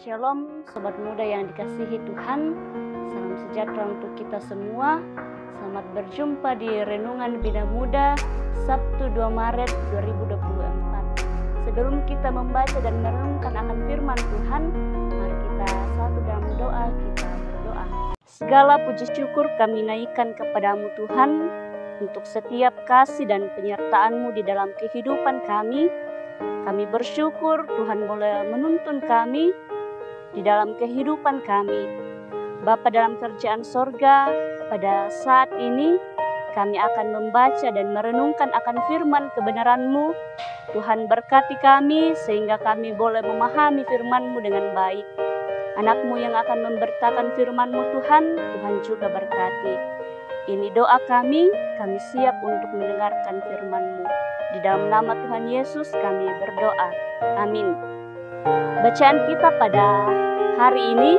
Shalom Sobat Muda yang dikasihi Tuhan. Salam sejahtera untuk kita semua. Selamat berjumpa di Renungan Bina Muda Sabtu 2 Maret 2024. Sebelum kita membaca dan merenungkan akan firman Tuhan, mari kita satu dalam doa. Kita berdoa. Segala puji syukur kami naikkan kepadamu Tuhan, untuk setiap kasih dan penyertaan-Mu di dalam kehidupan kami. Kami bersyukur Tuhan boleh menuntun kami di dalam kehidupan kami. Bapa dalam kerajaan sorga, pada saat ini kami akan membaca dan merenungkan akan firman kebenaran-Mu. Tuhan berkati kami sehingga kami boleh memahami firman-Mu dengan baik. Anak-Mu yang akan memberitakan firman-Mu Tuhan, Tuhan juga berkati. Ini doa kami siap untuk mendengarkan firman-Mu. Di dalam nama Tuhan Yesus kami berdoa. Amin. Bacaan kita pada hari ini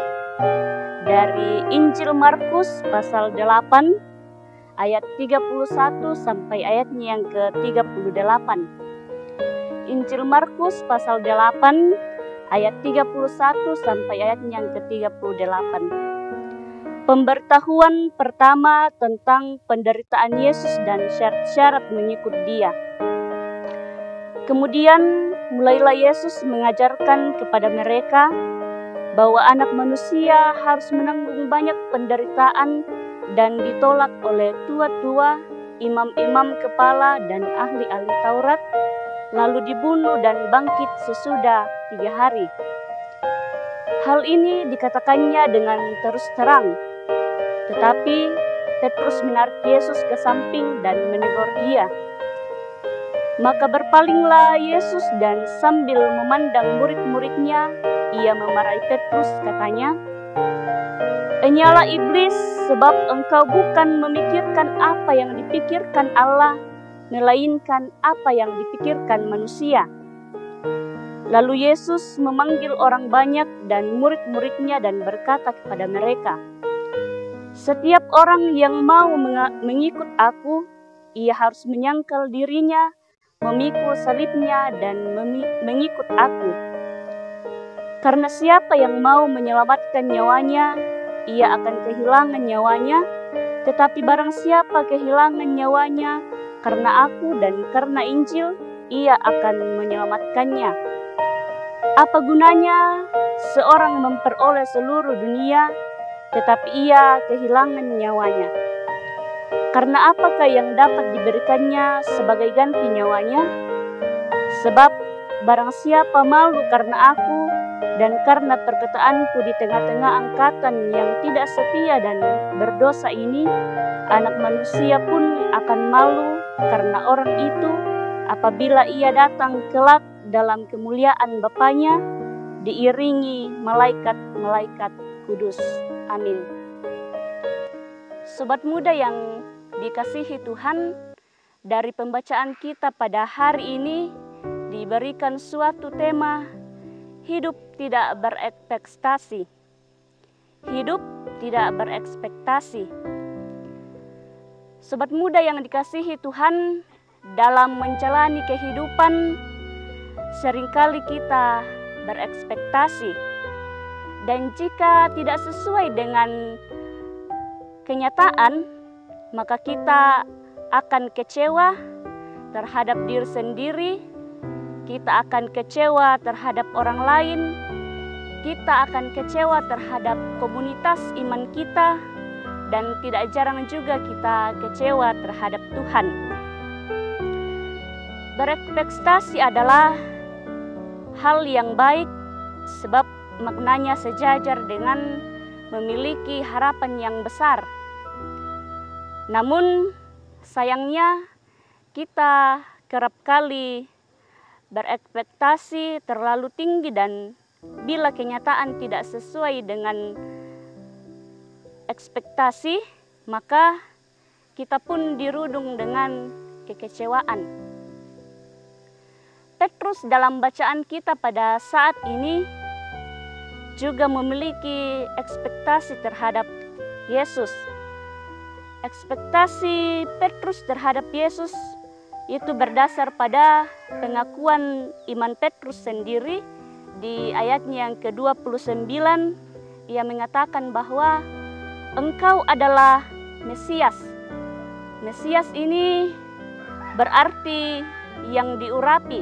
dari Injil Markus pasal 8 ayat 31 sampai ayatnya yang ke-38. Injil Markus pasal 8 ayat 31 sampai ayatnya yang ke-38. Pemberitahuan pertama tentang penderitaan Yesus dan syarat-syarat mengikut Dia. Kemudian mulailah Yesus mengajarkan kepada mereka bahwa anak manusia harus menanggung banyak penderitaan dan ditolak oleh tua-tua, imam-imam kepala dan ahli-ahli Taurat, lalu dibunuh dan bangkit sesudah 3 hari. Hal ini dikatakannya dengan terus terang, tetapi Petrus menarik Yesus ke samping dan menegur Dia. Maka berpalinglah Yesus dan sambil memandang murid-muridnya, Ia memarahi Petrus, katanya, "Enyalah iblis, sebab engkau bukan memikirkan apa yang dipikirkan Allah, melainkan apa yang dipikirkan manusia." Lalu Yesus memanggil orang banyak dan murid-muridnya dan berkata kepada mereka, "Setiap orang yang mau mengikut aku, ia harus menyangkal dirinya, memikul salibnya dan mengikut aku. Karena siapa yang mau menyelamatkan nyawanya, ia akan kehilangan nyawanya. Tetapi barang siapa kehilangan nyawanya karena aku dan karena Injil, ia akan menyelamatkannya. Apa gunanya seorang memperoleh seluruh dunia, tetapi ia kehilangan nyawanya? Karena apakah yang dapat diberikannya sebagai ganti nyawanya? Sebab barang siapa malu karena aku dan karena perkataanku di tengah-tengah angkatan yang tidak setia dan berdosa ini, anak manusia pun akan malu karena orang itu apabila ia datang kelak dalam kemuliaan Bapanya diiringi malaikat-malaikat kudus. Amin. Sobat muda yang dikasihi Tuhan, dari pembacaan kita pada hari ini diberikan suatu tema, hidup tidak berekspektasi. Hidup tidak berekspektasi. Sobat muda yang dikasihi Tuhan, dalam menjalani kehidupan seringkali kita berekspektasi, dan jika tidak sesuai dengan kenyataan, maka kita akan kecewa terhadap diri sendiri, kita akan kecewa terhadap orang lain, kita akan kecewa terhadap komunitas iman kita, dan tidak jarang juga kita kecewa terhadap Tuhan. Berekspektasi adalah hal yang baik, sebab maknanya sejajar dengan memiliki harapan yang besar. Namun sayangnya kita kerap kali berekspektasi terlalu tinggi, dan bila kenyataan tidak sesuai dengan ekspektasi, maka kita pun dirudung dengan kekecewaan. Petrus dalam bacaan kita pada saat ini juga memiliki ekspektasi terhadap Yesus. Ekspektasi Petrus terhadap Yesus itu berdasar pada pengakuan iman Petrus sendiri di ayatnya yang ke-29, ia mengatakan bahwa engkau adalah Mesias. Mesias ini berarti yang diurapi.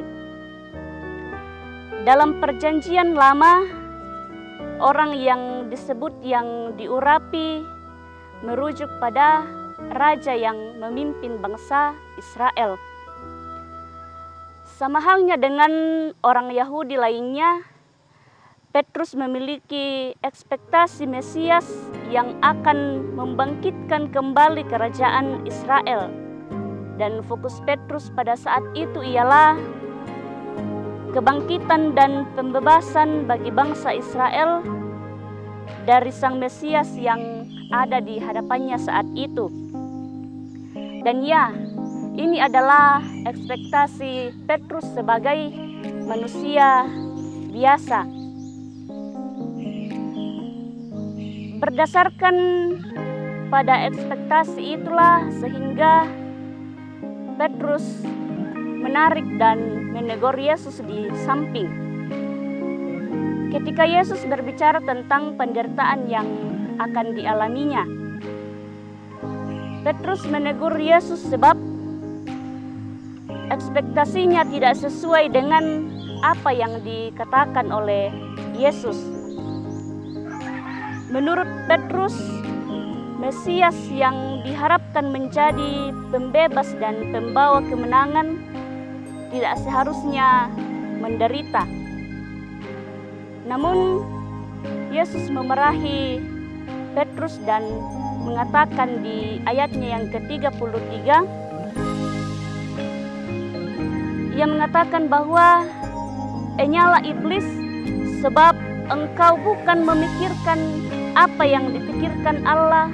Dalam perjanjian lama, orang yang disebut yang diurapi merujuk pada raja yang memimpin bangsa Israel. Sama halnya dengan orang Yahudi lainnya, Petrus memiliki ekspektasi Mesias yang akan membangkitkan kembali kerajaan Israel. Dan fokus Petrus pada saat itu ialah kebangkitan dan pembebasan bagi bangsa Israel dari Sang Mesias yang ada di hadapannya saat itu. Dan ya, ini adalah ekspektasi Petrus sebagai manusia biasa. Berdasarkan pada ekspektasi itulah sehingga Petrus menarik dan menegur Yesus di samping. Ketika Yesus berbicara tentang penderitaan yang akan dialaminya, Petrus menegur Yesus sebab ekspektasinya tidak sesuai dengan apa yang dikatakan oleh Yesus. Menurut Petrus, Mesias yang diharapkan menjadi pembebas dan pembawa kemenangan tidak seharusnya menderita. Namun, Yesus memarahi Petrus dan mengatakan di ayatnya yang ke-33, ia mengatakan bahwa "Enyalah iblis, sebab engkau bukan memikirkan apa yang dipikirkan Allah,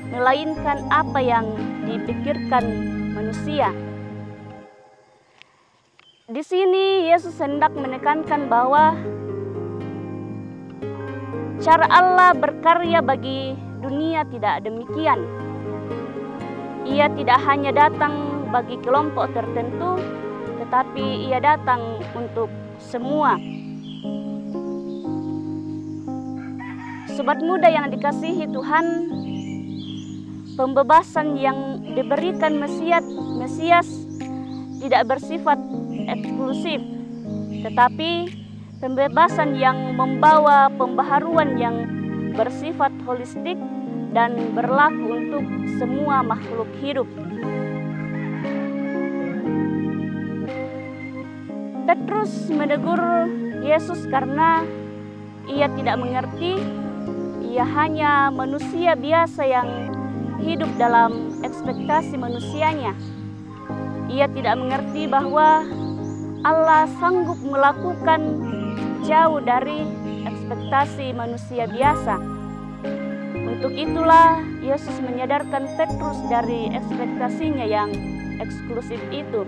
melainkan apa yang dipikirkan manusia." Di sini Yesus hendak menekankan bahwa cara Allah berkarya bagi dunia tidak demikian. Ia tidak hanya datang bagi kelompok tertentu, tetapi ia datang untuk semua. Sobat muda yang dikasihi Tuhan, pembebasan yang diberikan Mesias tidak bersifat eksklusif, tetapi pembebasan yang membawa pembaharuan yang bersifat holistik dan berlaku untuk semua makhluk hidup. Petrus menegur Yesus karena ia tidak mengerti. Ia hanya manusia biasa yang hidup dalam ekspektasi manusianya. Ia tidak mengerti bahwa Allah sanggup melakukan jauh dari ekspektasi manusia biasa. Untuk itulah Yesus menyadarkan Petrus dari ekspektasinya yang eksklusif itu.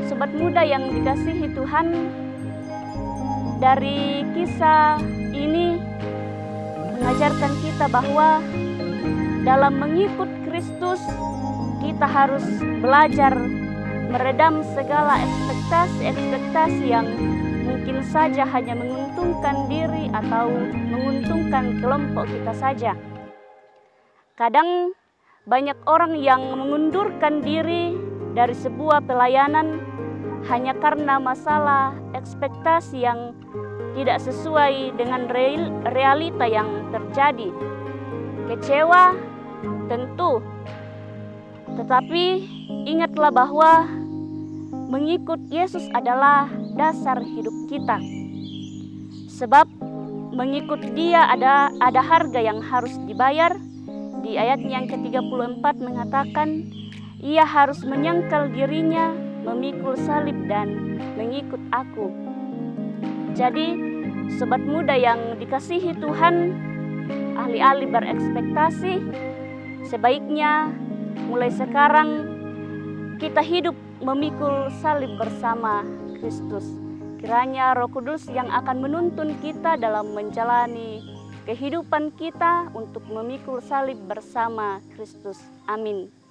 Sobat muda yang dikasihi Tuhan, dari kisah ini mengajarkan kita bahwa dalam mengikut Kristus kita harus belajar meredam segala ekspektasi-ekspektasi yang mungkin saja hanya menguntungkan diri atau menguntungkan kelompok kita saja. Kadang banyak orang yang mengundurkan diri dari sebuah pelayanan hanya karena masalah ekspektasi yang tidak sesuai dengan realita yang terjadi. Kecewa tentu, tetapi ingatlah bahwa mengikut Yesus adalah dasar hidup kita. Sebab mengikut Dia ada harga yang harus dibayar. Di ayat yang ke-34 mengatakan, ia harus menyangkal dirinya, memikul salib dan mengikut aku. Jadi, sobat muda yang dikasihi Tuhan, alih-alih berekspektasi, sebaiknya mulai sekarang kita hidup memikul salib bersama Kristus. Kiranya Roh Kudus yang akan menuntun kita dalam menjalani kehidupan kita untuk memikul salib bersama Kristus. Amin.